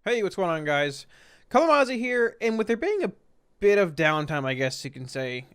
Hey, what's going on, guys? Kalamazi here, and with there being a bit of downtime, I guess you can say,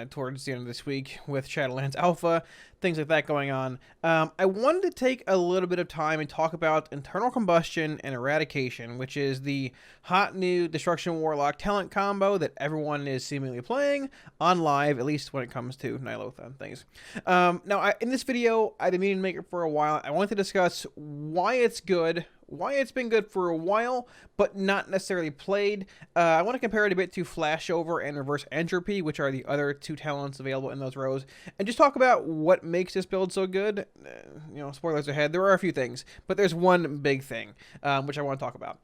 towards the end of this week with Shadowlands Alpha, things like that going on, I wanted to take a little bit of time and talk about Internal Combustion and Eradication, which is the hot new Destruction Warlock talent combo that everyone is seemingly playing on live, at least when it comes to Ny'alotha and things. Now, in this video, I've been meaning to make it for a while. I want to discuss why it's good, why it's been good for a while, but not necessarily played. I want to compare it a bit to Flashover and Reverse Entropy, which are the other two talents available in those rows, and just talk about what makes this build so good. Spoilers ahead, there are a few things, but there's one big thing, which I want to talk about.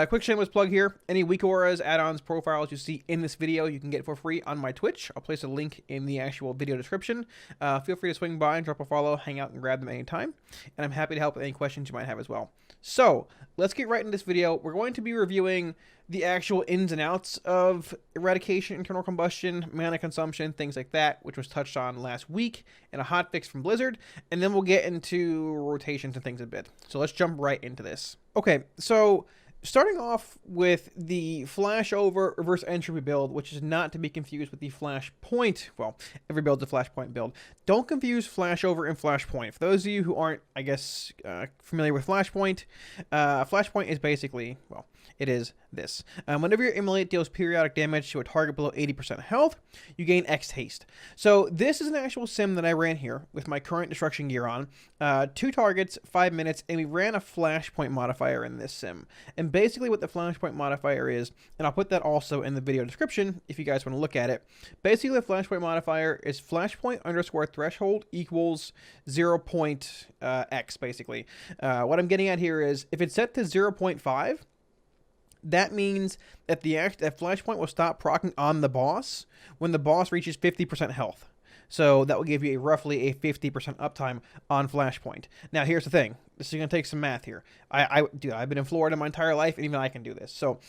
Quick shameless plug here. Any weak auras, add-ons, profiles you see in this video, you can get for free on my Twitch. I'll place a link in the actual video description. Feel free to swing by and drop a follow, hang out, and grab them anytime, and I'm happy to help with any questions you might have as well. So, let's get right into this video. We're going to be reviewing the actual ins and outs of Eradication, Internal Combustion, mana consumption, things like that, which was touched on last week in a hotfix from Blizzard, and then we'll get into rotations and things a bit. So let's jump right into this. Okay, so starting off with the Flashover Reverse Entropy build, which is not to be confused with the Flashpoint. Well, every build's a Flashpoint build. Don't confuse Flashover and Flashpoint. For those of you who aren't, I guess, familiar with Flashpoint, Flashpoint is basically, well, it is this. Whenever your Immolate deals periodic damage to a target below 80% health, you gain X haste. So this is an actual sim that I ran here with my current destruction gear on. 2 targets, 5 minutes, and we ran a Flashpoint modifier in this sim. And basically what the Flashpoint modifier is, and I'll put that also in the video description if you guys want to look at it. Basically the Flashpoint modifier is Flashpoint _ threshold equals 0.x basically. What I'm getting at here is if it's set to 0.5, that means that that Flashpoint will stop proccing on the boss when the boss reaches 50% health. So that will give you roughly a 50% uptime on Flashpoint. Now, here's the thing. This is going to take some math here. Dude, I've been in Florida my entire life, and even I can do this. So,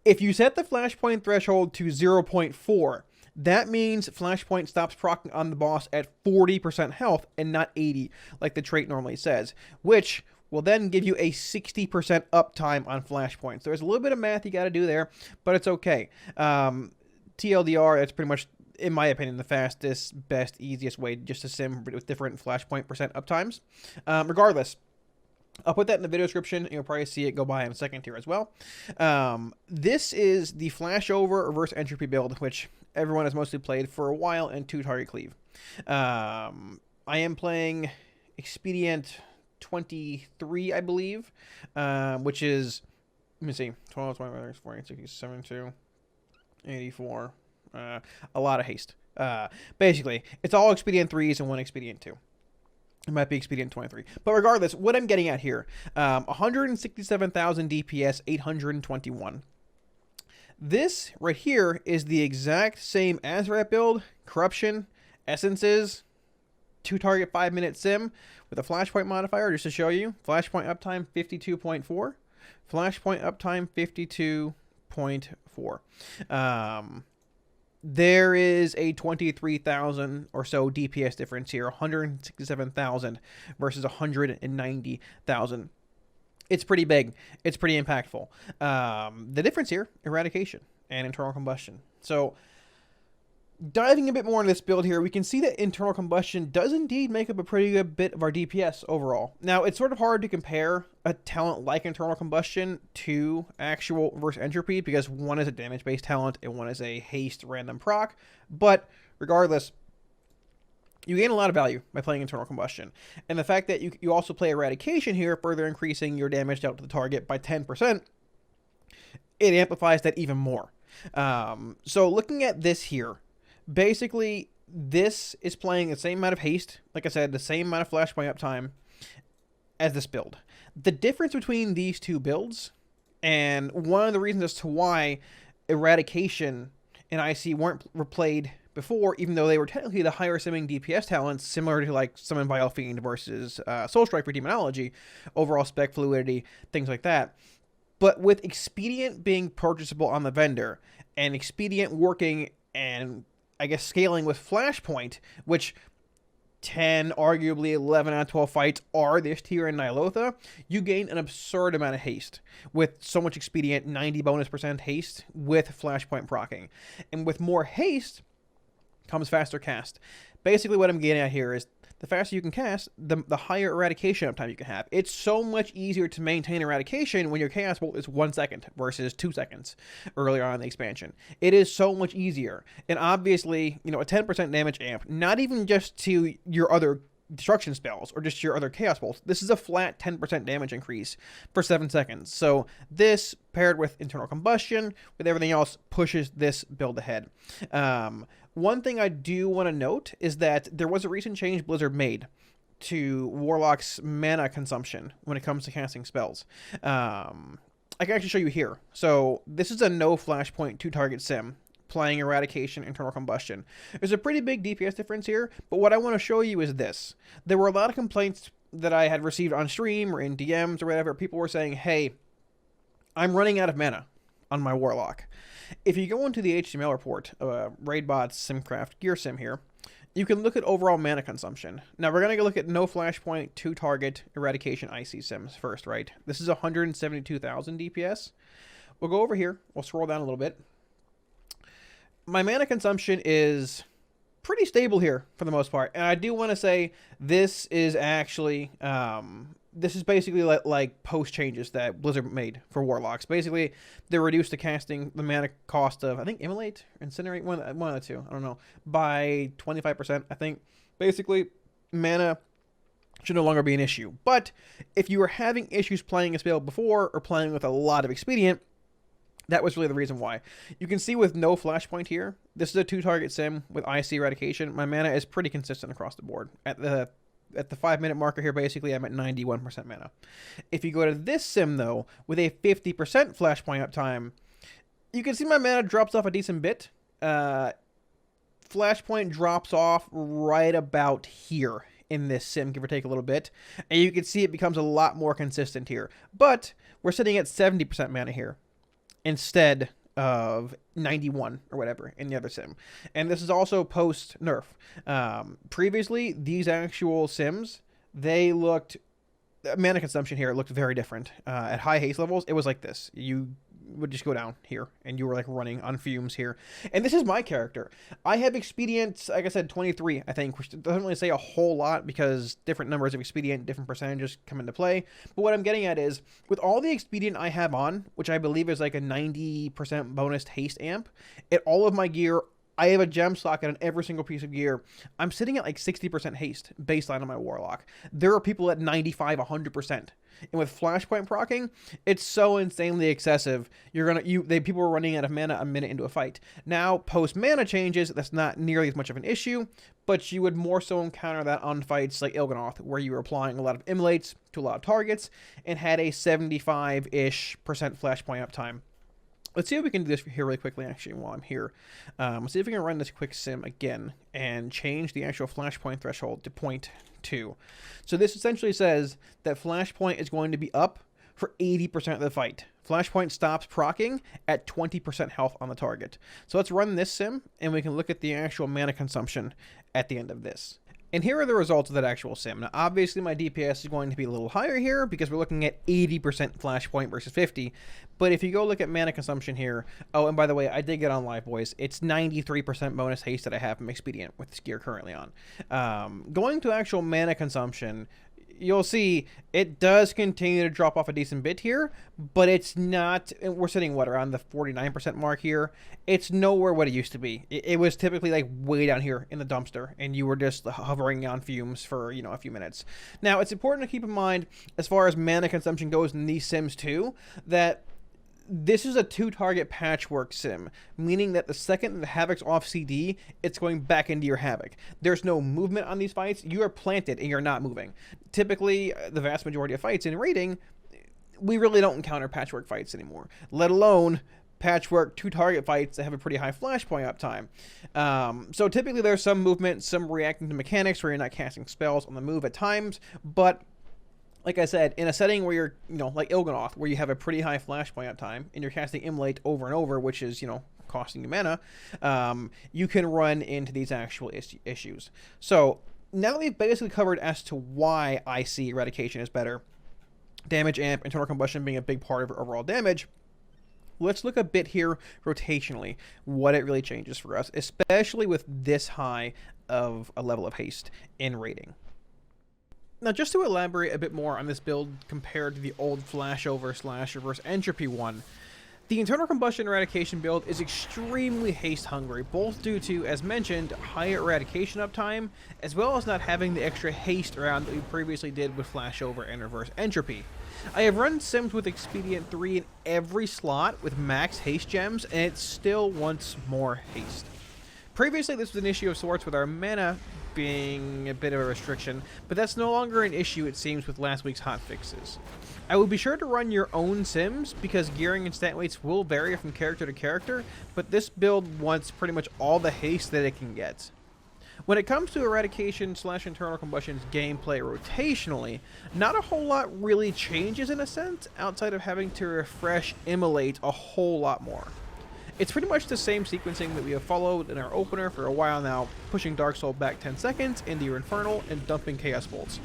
if you set the Flashpoint threshold to 0.4, that means Flashpoint stops proccing on the boss at 40% health and not 80, like the trait normally says, which will then give you a 60% uptime on Flashpoint. So there's a little bit of math you got to do there, but it's okay. TLDR, that's pretty much, in my opinion, the fastest, best, easiest way just to sim with different Flashpoint % uptimes. Regardless, I'll put that in the video description. You'll probably see it go by in a second here as well. This is the Flashover Reverse Entropy build, which everyone has mostly played for a while, and 2-target cleave. I am playing Expedient 23, I believe, which is, let me see, 12, 25, 40, 60, 72, 84, a lot of haste. Basically, it's all Expedient 3s and 1 Expedient 2. It might be Expedient 23. But regardless, what I'm getting at here, 167,000 DPS, 821. This right here is the exact same Azrat build, Corruption, Essences, 2-target 5-minute sim with a Flashpoint modifier, just to show you. Flashpoint uptime 52.4. Flashpoint uptime 52.4. There is a 23,000 or so DPS difference here, 167,000 versus 190,000. It's pretty big. It's pretty impactful. The difference here, Eradication and Internal Combustion. So, diving a bit more into this build here, we can see that Internal Combustion does indeed make up a pretty good bit of our DPS overall. Now, it's sort of hard to compare a talent like Internal Combustion to actual Reverse Entropy because one is a damage-based talent and one is a haste random proc, but regardless, you gain a lot of value by playing Internal Combustion. And the fact that you also play Eradication here, further increasing your damage dealt to the target by 10%, it amplifies that even more. So looking at this here, basically, this is playing the same amount of haste, like I said, the same amount of Flashpoint uptime as this build. The difference between these two builds, and one of the reasons as to why Eradication and IC weren't replayed before, even though they were technically the higher simming DPS talents, similar to like Summon Vile Fiend versus Soul Strike for Demonology, overall spec fluidity, things like that. But with Expedient being purchasable on the vendor, and Expedient working and I guess scaling with Flashpoint, which 10, arguably 11 out of 12 fights are this tier in Ny'alotha, you gain an absurd amount of haste with so much expedient 90 bonus percent haste with flashpoint proccing. And with more haste comes faster cast. Basically what I'm getting at here is the faster you can cast, the higher eradication uptime you can have. It's so much easier to maintain eradication when your Chaos Bolt is 1 second versus 2 seconds earlier on in the expansion. It is so much easier. And obviously, a 10% damage amp, not even just to your other destruction spells or just your other Chaos Bolts. This is a flat 10% damage increase for 7 seconds. So this, paired with internal combustion, with everything else, pushes this build ahead. One thing I do want to note is that there was a recent change Blizzard made to Warlock's mana consumption when it comes to casting spells. I can actually show you here. So this is a no flashpoint 2-target sim playing Eradication, Internal Combustion. There's a pretty big DPS difference here, but what I want to show you is this. There were a lot of complaints that I had received on stream or in DMs or whatever. People were saying, hey, I'm running out of mana on my Warlock. If you go into the HTML report, Raidbot's Simcraft Gear Sim here, you can look at overall mana consumption. Now, we're going to go look at no flashpoint, 2-target Eradication IC sims first, right? This is 172,000 DPS. We'll go over here. We'll scroll down a little bit. My mana consumption is pretty stable here for the most part. And I do want to say this is actually... this is basically like post changes that Blizzard made for Warlocks. Basically, they reduced the mana cost of, I think, Immolate, Incinerate, one of the two, I don't know, by 25%, I think. Basically, mana should no longer be an issue. But if you were having issues playing a spell before or playing with a lot of expedient, that was really the reason why. You can see with no flashpoint here, this is a 2-target sim with IC Eradication. My mana is pretty consistent across the board. At the 5-minute marker here, basically, I'm at 91% mana. If you go to this sim, though, with a 50% flashpoint uptime, you can see my mana drops off a decent bit. Flashpoint drops off right about here in this sim, give or take a little bit. And you can see it becomes a lot more consistent here. But we're sitting at 70% mana here instead of 91 or whatever in the other sim. And this is also post nerf. Previously, these actual sims, they looked, mana consumption here looked very different. At high haste levels, it was like this. You would just go down here and you were like running on fumes here. And this is my character. I have expedient, like I said, 23, I think, which doesn't really say a whole lot because different numbers of expedient, different percentages come into play. But what I'm getting at is with all the expedient I have on, which I believe is like a 90% bonus haste amp, at all of my gear, I have a gem socket on every single piece of gear. I'm sitting at like 60% haste baseline on my Warlock. There are people at 95, 100%. And with flashpoint proccing, it's so insanely excessive. People were running out of mana a minute into a fight. Now, post mana changes, that's not nearly as much of an issue, but you would more so encounter that on fights like Il'gynoth, where you were applying a lot of immolates to a lot of targets and had a 75-ish% flashpoint uptime. Let's see if we can do this here really quickly, actually, while I'm here. Let's see if we can run this quick sim again and change the actual flashpoint threshold to 0.2. So this essentially says that flashpoint is going to be up for 80% of the fight. Flashpoint stops proccing at 20% health on the target. So let's run this sim, and we can look at the actual mana consumption at the end of this. And here are the results of that actual sim. Now, obviously, my DPS is going to be a little higher here because we're looking at 80% flashpoint versus 50. But if you go look at mana consumption here, oh, and by the way, I did get on live, boys. It's 93% bonus haste that I have from Expedient with this gear currently on. Going to actual mana consumption, you'll see it does continue to drop off a decent bit here, but it's not, we're sitting, what, around the 49% mark here. It's nowhere what it used to be. It was typically like way down here in the dumpster, and you were just hovering on fumes for, a few minutes. Now, it's important to keep in mind, as far as mana consumption goes in these sims too, that this is a 2-target patchwork sim, meaning that the second the Havoc's off CD, it's going back into your Havoc. There's no movement on these fights. You are planted and you're not moving. Typically, the vast majority of fights in raiding, we really don't encounter patchwork fights anymore, let alone patchwork 2-target fights that have a pretty high flashpoint uptime. So typically there's some movement, some reacting to mechanics where you're not casting spells on the move at times, but like I said, in a setting where you're, like Il'gynoth, where you have a pretty high flashpoint uptime, and you're casting Immolate over and over, which is, costing you mana, you can run into these actual issues. So, now that we've basically covered as to why I see Eradication is better, damage amp, internal combustion being a big part of overall damage, let's look a bit here rotationally, what it really changes for us, especially with this high of a level of haste in rating. Now, just to elaborate a bit more on this build compared to the old flashover / reverse entropy one, the internal combustion eradication build is extremely haste hungry, both due to, as mentioned, higher eradication uptime, as well as not having the extra haste around that we previously did with flashover and reverse entropy. I have run sims with Expedient 3 in every slot with max haste gems, and it still wants more haste. Previously, this was an issue of sorts with our mana being a bit of a restriction, but that's no longer an issue, it seems, with last week's hotfixes. I will be sure to run your own sims, because gearing and stat weights will vary from character to character, but this build wants pretty much all the haste that it can get. When it comes to Eradication / internal combustion's gameplay rotationally, not a whole lot really changes in a sense, outside of having to refresh Immolate a whole lot more. It's pretty much the same sequencing that we have followed in our opener for a while now, pushing Dark Soul back 10 seconds into your Infernal and dumping Chaos Bolts.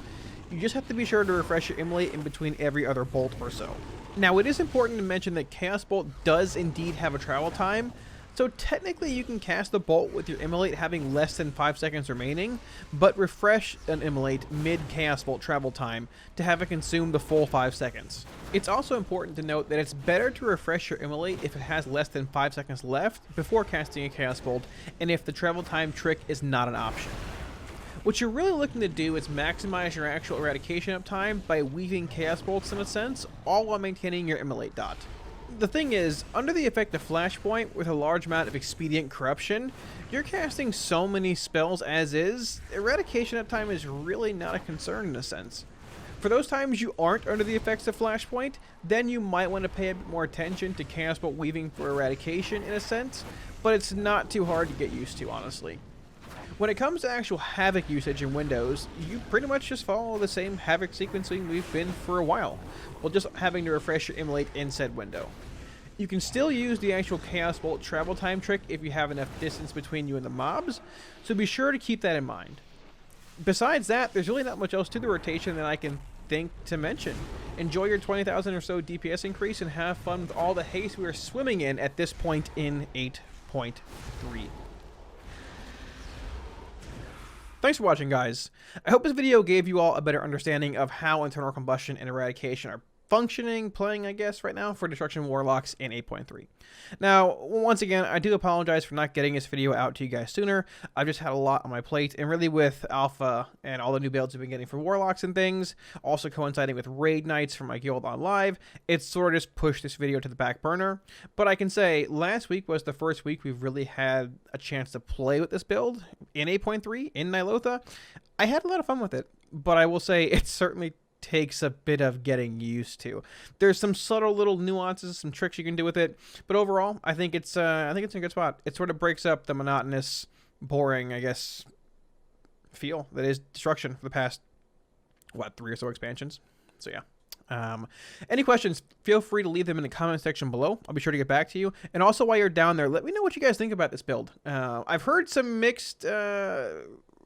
You just have to be sure to refresh your Immolate in between every other bolt or so. Now, it is important to mention that Chaos Bolt does indeed have a travel time, so technically you can cast the bolt with your Immolate having less than 5 seconds remaining, but refresh an Immolate mid-Chaos Bolt travel time to have it consume the full 5 seconds. It's also important to note that it's better to refresh your Immolate if it has less than 5 seconds left before casting a Chaos Bolt, and if the travel time trick is not an option. What you're really looking to do is maximize your actual eradication uptime by weaving Chaos Bolts in a sense, all while maintaining your Immolate dot. The thing is, under the effect of Flashpoint with a large amount of Expedient Corruption, you're casting so many spells as is, eradication uptime is really not a concern in a sense. For those times you aren't under the effects of Flashpoint, then you might want to pay a bit more attention to Chaos Bolt weaving for eradication in a sense, but it's not too hard to get used to, honestly. When it comes to actual Havoc usage in Windows, you pretty much just follow the same Havoc sequencing we've been for a while, while just having to refresh your Immolate in said window. You can still use the actual Chaos Bolt travel time trick if you have enough distance between you and the mobs, so be sure to keep that in mind. Besides that, there's really not much else to the rotation that I can think to mention. Enjoy your 20,000 or so DPS increase and have fun with all the haste we are swimming in at this point in 8.3. Thanks for watching, guys. I hope this video gave you all a better understanding of how internal combustion and eradication are functioning, playing, I guess, right now for Destruction Warlocks in 8.3. Now, once again, I do apologize for not getting this video out to you guys sooner. I've just had a lot on my plate, and really with Alpha and all the new builds we've been getting for Warlocks and things, also coinciding with raid nights for my guild on live, it's sort of just pushed this video to the back burner. But I can say, last week was the first week we've really had a chance to play with this build in 8.3, in Ny'alotha. I had a lot of fun with it, but I will say it certainly takes a bit of getting used to. There's some subtle little nuances, some tricks you can do with it, but overall, I think it's in a good spot. It sort of breaks up the monotonous, boring, I guess, feel that is Destruction for the past, what, 3 or so expansions. So yeah. Any questions, feel free to leave them in the comment section below. I'll be sure to get back to you. And also, while you're down there, let me know what you guys think about this build. I've heard some mixed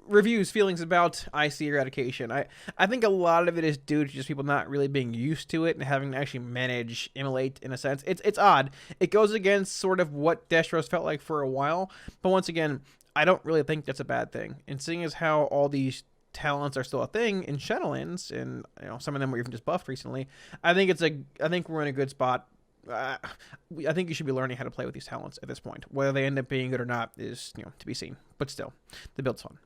reviews, feelings about IC Eradication. I think a lot of it is due to just people not really being used to it and having to actually manage Immolate in a sense. It's odd. It goes against sort of what Destros felt like for a while, but once again, I don't really think that's a bad thing. And seeing as how all these talents are still a thing in Shadowlands, and you know, some of them were even just buffed recently, I think we're in a good spot. I think you should be learning how to play with these talents at this point. Whether they end up being good or not is, you know, to be seen. But still, the build's fun.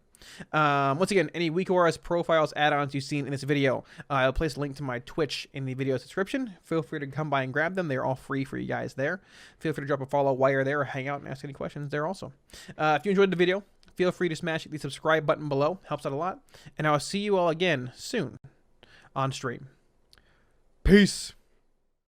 Once again, any weak auras, profiles, add-ons you've seen in this video, I'll place a link to my Twitch in the video description. Feel free to come by and grab them. They're all free for you guys there. Feel free to drop a follow while you're there, or hang out and ask any questions there also. If you enjoyed the video, feel free to smash the subscribe button below. Helps out a lot. And I'll see you all again soon on stream. Peace.